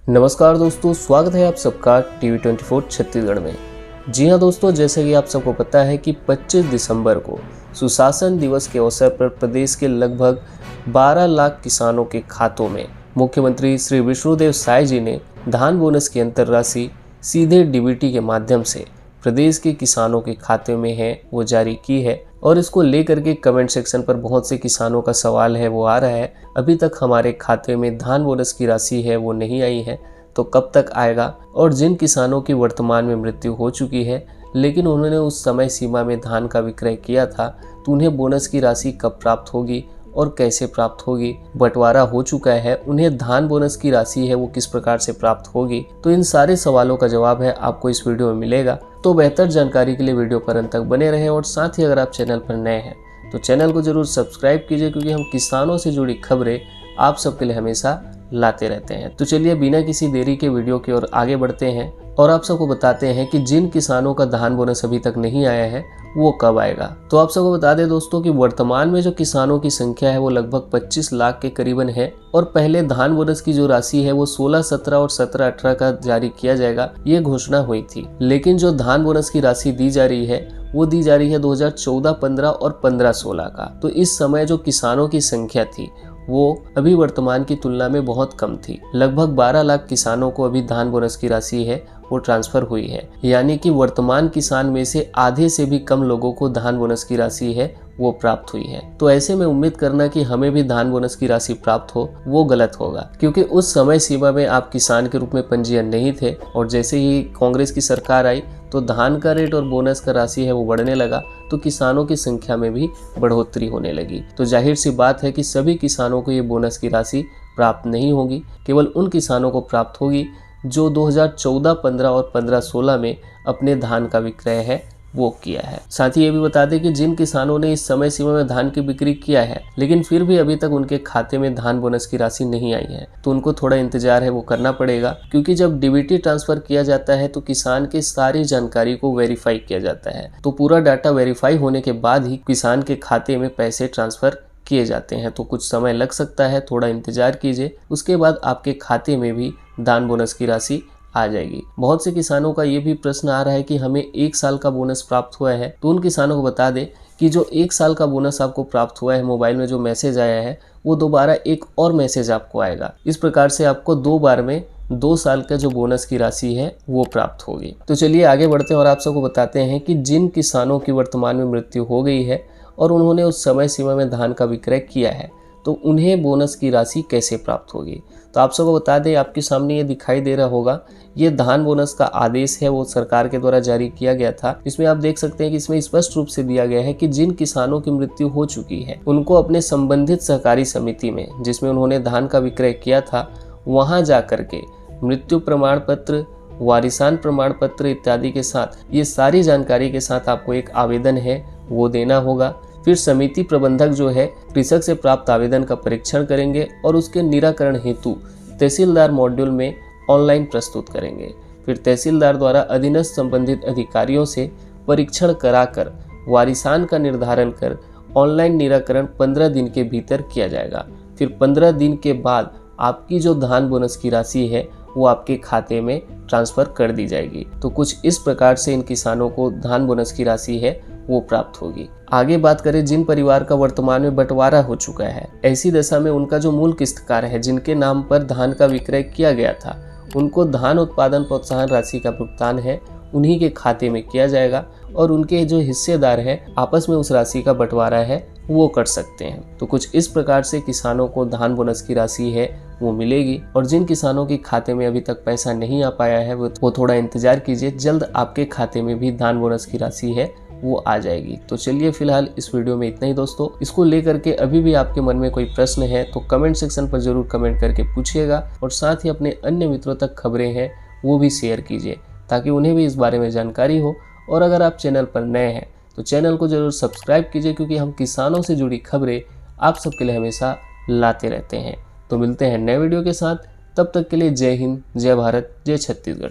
नमस्कार दोस्तों, स्वागत है आप सबका टीवी 24 छत्तीसगढ़ में। जी हाँ दोस्तों, जैसे कि आप सबको पता है कि 25 दिसंबर को सुशासन दिवस के अवसर पर प्रदेश के लगभग 12 लाख किसानों के खातों में मुख्यमंत्री श्री विष्णुदेव साय जी ने धान बोनस की अंतर राशि सीधे डीबीटी के माध्यम से प्रदेश के किसानों के खाते में है वो जारी की है। और इसको लेकर के कमेंट सेक्शन पर बहुत से किसानों का सवाल है वो आ रहा है, अभी तक हमारे खाते में धान बोनस की राशि है वो नहीं आई है, तो कब तक आएगा। और जिन किसानों की वर्तमान में मृत्यु हो चुकी है लेकिन उन्होंने उस समय सीमा में धान का विक्रय किया था, तो उन्हें बोनस की राशि कब प्राप्त होगी और कैसे प्राप्त होगी। बंटवारा हो चुका है, उन्हें धान बोनस की राशि है वो किस प्रकार से प्राप्त होगी। तो इन सारे सवालों का जवाब है आपको इस वीडियो में मिलेगा। तो बेहतर जानकारी के लिए वीडियो पर अंत तक बने रहें। और साथ ही अगर आप चैनल पर नए हैं तो चैनल को जरूर सब्सक्राइब कीजिए, क्योंकि हम किसानों से जुड़ी खबरें आप सबके लिए हमेशा लाते रहते हैं। तो चलिए बिना किसी देरी के वीडियो की ओर आगे बढ़ते हैं और आप सबको बताते हैं कि जिन किसानों का धान बोनस अभी तक नहीं आया है वो कब आएगा। तो आप सबको बता दें दोस्तों कि वर्तमान में जो किसानों की संख्या है वो लगभग 25 लाख के करीबन है। और पहले धान बोनस की जो राशि है वो 16, 17 और 17, 18 का जारी किया जाएगा, ये घोषणा हुई थी। लेकिन जो धान बोनस की राशि दी जा रही है वो दी जा रही है 2014, 15 और 15, 16 का। तो इस समय जो किसानों की संख्या थी वो अभी वर्तमान की तुलना में बहुत कम थी। लगभग 12 लाख किसानों को अभी धान बोनस की राशि है वो ट्रांसफर हुई है, यानी कि वर्तमान किसान में से आधे से भी कम लोगों को धान बोनस की राशि है वो प्राप्त हुई है। तो ऐसे में उम्मीद करना कि हमें भी धान बोनस की राशि प्राप्त हो वो गलत होगा, क्योंकि उस समय सीमा में आप किसान के रूप में पंजीयन नहीं थे। और जैसे ही कांग्रेस की सरकार आई तो धान का रेट और बोनस का राशि है वो बढ़ने लगा, तो किसानों की संख्या में भी बढ़ोतरी होने लगी। तो जाहिर सी बात है कि सभी किसानों को ये बोनस की राशि प्राप्त नहीं होगी, केवल उन किसानों को प्राप्त होगी जो 2014, 15 और 15, 16 में अपने धान का विक्रय है वो किया है। साथ ही ये भी बता दें कि जिन किसानों ने इस समय सीमा में धान की बिक्री किया है लेकिन फिर भी अभी तक उनके खाते में धान बोनस की राशि नहीं आई है, तो उनको थोड़ा इंतजार है वो करना पड़ेगा। क्योंकि जब डीबीटी ट्रांसफर किया जाता है तो किसान की सारी जानकारी को वेरीफाई किया जाता है, तो पूरा डाटा वेरीफाई होने के बाद ही किसान के खाते में पैसे ट्रांसफर किए जाते हैं। तो कुछ समय लग सकता है, थोड़ा इंतजार कीजिए, उसके बाद आपके खाते में भी धान बोनस की राशि आ जाएगी। बहुत से किसानों का ये भी प्रश्न आ रहा है कि हमें 1 साल का बोनस प्राप्त हुआ है, तो उन किसानों को बता दें कि जो 1 साल का बोनस आपको प्राप्त हुआ है, मोबाइल में जो मैसेज आया है वो दोबारा एक और मैसेज आपको आएगा। इस प्रकार से आपको 2 बार में 2 साल का जो बोनस की राशि है वो प्राप्त होगी। तो चलिए आगे बढ़ते हैं और आप सबको बताते हैं कि जिन किसानों की वर्तमान में मृत्यु हो गई है और उन्होंने उस समय सीमा में धान का विक्रय किया है, तो उन्हें बोनस की राशि कैसे प्राप्त होगी। तो आप सबको बता दें, आपके सामने ये दिखाई दे रहा होगा, ये धान बोनस का आदेश है वो सरकार के द्वारा जारी किया गया था। इसमें आप देख सकते हैं कि इसमें स्पष्ट रूप से दिया गया है कि जिन किसानों की मृत्यु हो चुकी है उनको अपने संबंधित सहकारी समिति में, जिसमें उन्होंने धान का विक्रय किया था, वहां जाकर के मृत्यु प्रमाण पत्र, वारिसान प्रमाण पत्र इत्यादि के साथ, ये सारी जानकारी के साथ आपको एक आवेदन है वो देना होगा। फिर समिति प्रबंधक जो है कृषक से प्राप्त आवेदन का परीक्षण करेंगे और उसके निराकरण हेतु तहसीलदार मॉड्यूल में ऑनलाइन प्रस्तुत करेंगे। फिर तहसीलदार द्वारा अधीनस्थ संबंधित अधिकारियों से परीक्षण कराकर वारिसान का निर्धारण कर ऑनलाइन निराकरण 15 दिन के भीतर किया जाएगा। फिर 15 दिन के बाद आपकी जो धान बोनस की राशि है वो आपके खाते में ट्रांसफर कर दी जाएगी। तो कुछ इस प्रकार से इन किसानों को धान बोनस की राशि है वो प्राप्त होगी। आगे बात करें जिन परिवार का वर्तमान में बंटवारा हो चुका है, ऐसी दशा में उनका जो मूल किस्तकार है, जिनके नाम पर धान का विक्रय किया गया था, उनको धान उत्पादन प्रोत्साहन राशि का भुगतान है उन्हीं के खाते में किया जाएगा और उनके जो हिस्सेदार हैं आपस में उस राशि का बंटवारा है वो कर सकते हैं। तो कुछ इस प्रकार से किसानों को धान बोनस की राशि है वो मिलेगी। और जिन किसानों के खाते में अभी तक पैसा नहीं आ पाया है वो थोड़ा इंतजार कीजिए, जल्द आपके खाते में भी धान बोनस की राशि है वो आ जाएगी। तो चलिए फिलहाल इस वीडियो में इतना ही दोस्तों। इसको लेकर के अभी भी आपके मन में कोई प्रश्न है तो कमेंट सेक्शन पर जरूर कमेंट करके पूछिएगा और साथ ही अपने अन्य मित्रों तक खबरें हैं वो भी शेयर कीजिए ताकि उन्हें भी इस बारे में जानकारी हो। और अगर आप चैनल पर नए हैं तो चैनल को जरूर सब्सक्राइब कीजिए, क्योंकि हम किसानों से जुड़ी खबरें आप सबके लिए हमेशा लाते रहते हैं। तो मिलते हैं नए वीडियो के साथ, तब तक के लिए जय हिंद, जय भारत, जय छत्तीसगढ़।